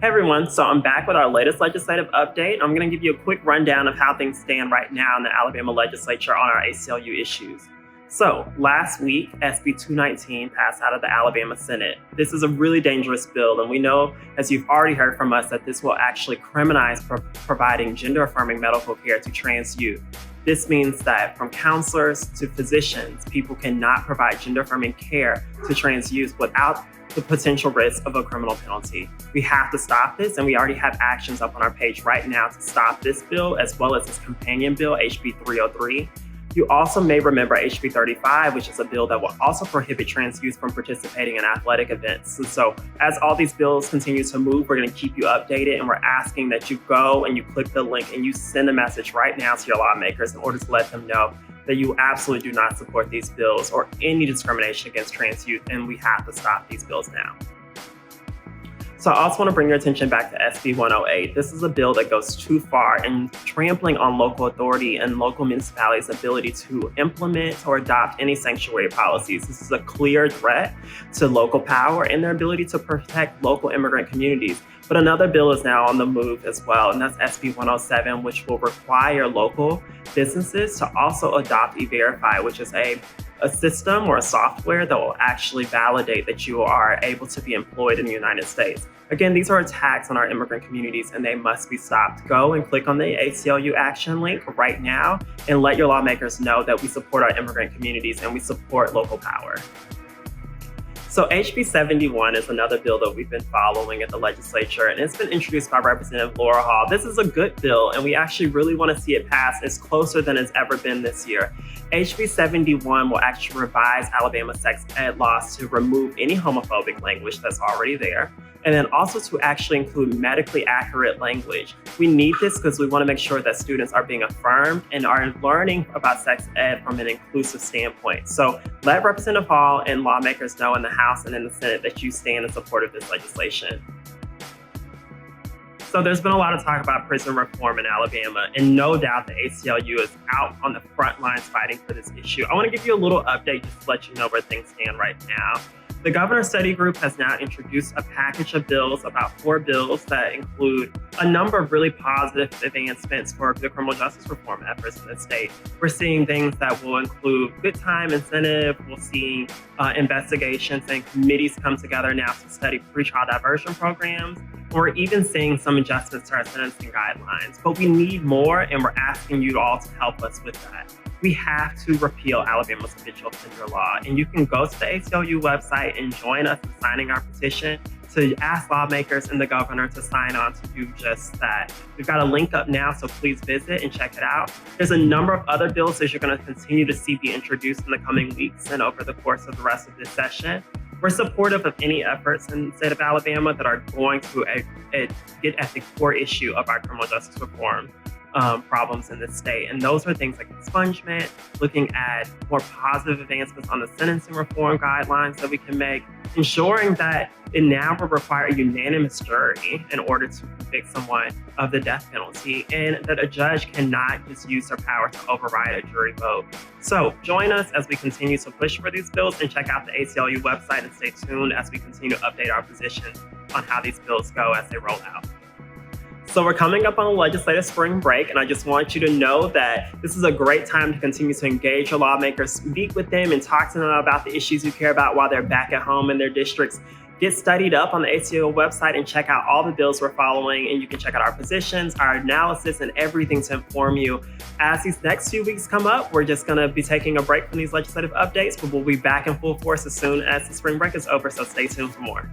Hey everyone, so I'm back with our latest legislative update. I'm going to give you a quick rundown of how things stand right now in the Alabama Legislature on our ACLU issues. So, last week, SB 219 passed out of the Alabama Senate. This is a really dangerous bill, and we know, as you've already heard from us, that this will actually criminalize providing gender-affirming medical care to trans youth. This means that from counselors to physicians, people cannot provide gender-affirming care to trans youth without the potential risk of a criminal penalty. We have to stop this, and we already have actions up on our page right now to stop this bill, as well as its companion bill, HB 303. You also may remember HB 35, which is a bill that will also prohibit trans youth from participating in athletic events. And so as all these bills continue to move, we're going to keep you updated, and we're asking that you go and you click the link and you send a message right now to your lawmakers in order to let them know that you absolutely do not support these bills or any discrimination against trans youth, and we have to stop these bills now. So I also want to bring your attention back to SB 108. This is a bill that goes too far in trampling on local authority and local municipalities' ability to implement or adopt any sanctuary policies. This is a clear threat to local power and their ability to protect local immigrant communities. But another bill is now on the move as well, and that's SB 107, which will require local businesses to also adopt E-Verify, which is a system or a software that will actually validate that you are able to be employed in the United States. Again, these are attacks on our immigrant communities, and they must be stopped. Go and click on the ACLU action link right now and let your lawmakers know that we support our immigrant communities and we support local power. So HB 71 is another bill that we've been following at the legislature, and it's been introduced by Representative Laura Hall. This is a good bill, and we actually really want to see it pass. It's closer than it's ever been this year. HB 71 will actually revise Alabama sex ed laws to remove any homophobic language that's already there, and then also to actually include medically accurate language. We need this because we want to make sure that students are being affirmed and are learning about sex ed from an inclusive standpoint. So let Representative Hall and lawmakers know in the House and in the Senate that you stand in support of this legislation. So there's been a lot of talk about prison reform in Alabama, and no doubt the ACLU is out on the front lines fighting for this issue. I want to give you a little update just to let you know where things stand right now. The Governor's Study Group has now introduced a package of bills, about 4 bills that include a number of really positive advancements for the criminal justice reform efforts in the state. We're seeing things that will include good time incentive. We'll see investigations and committees come together now to study pretrial diversion programs. We're even seeing some adjustments to our sentencing guidelines, but we need more, and we're asking you all to help us with that. We have to repeal Alabama's habitual offender law, and you can go to the ACLU website and join us in signing our petition to ask lawmakers and the governor to sign on to do just that. We've got a link up now, so please visit and check it out. There's a number of other bills that you're going to continue to see be introduced in the coming weeks and over the course of the rest of this session. We're supportive of any efforts in the state of Alabama that are going to get at the core issue of our criminal justice reform problems in this state. And those are things like expungement, looking at more positive advancements on the sentencing reform guidelines that we can make, ensuring that it now will require a unanimous jury in order to convict someone of the death penalty, and that a judge cannot just use their power to override a jury vote. So join us as we continue to push for these bills, and check out the ACLU website and stay tuned as we continue to update our position on how these bills go as they roll out. So we're coming up on a legislative spring break, and I just want you to know that this is a great time to continue to engage your lawmakers, speak with them, and talk to them about the issues you care about while they're back at home in their districts. Get studied up on the ACLU website and check out all the bills we're following, and you can check out our positions, our analysis, and everything to inform you. As these next few weeks come up, we're just going to be taking a break from these legislative updates, but we'll be back in full force as soon as the spring break is over, so stay tuned for more.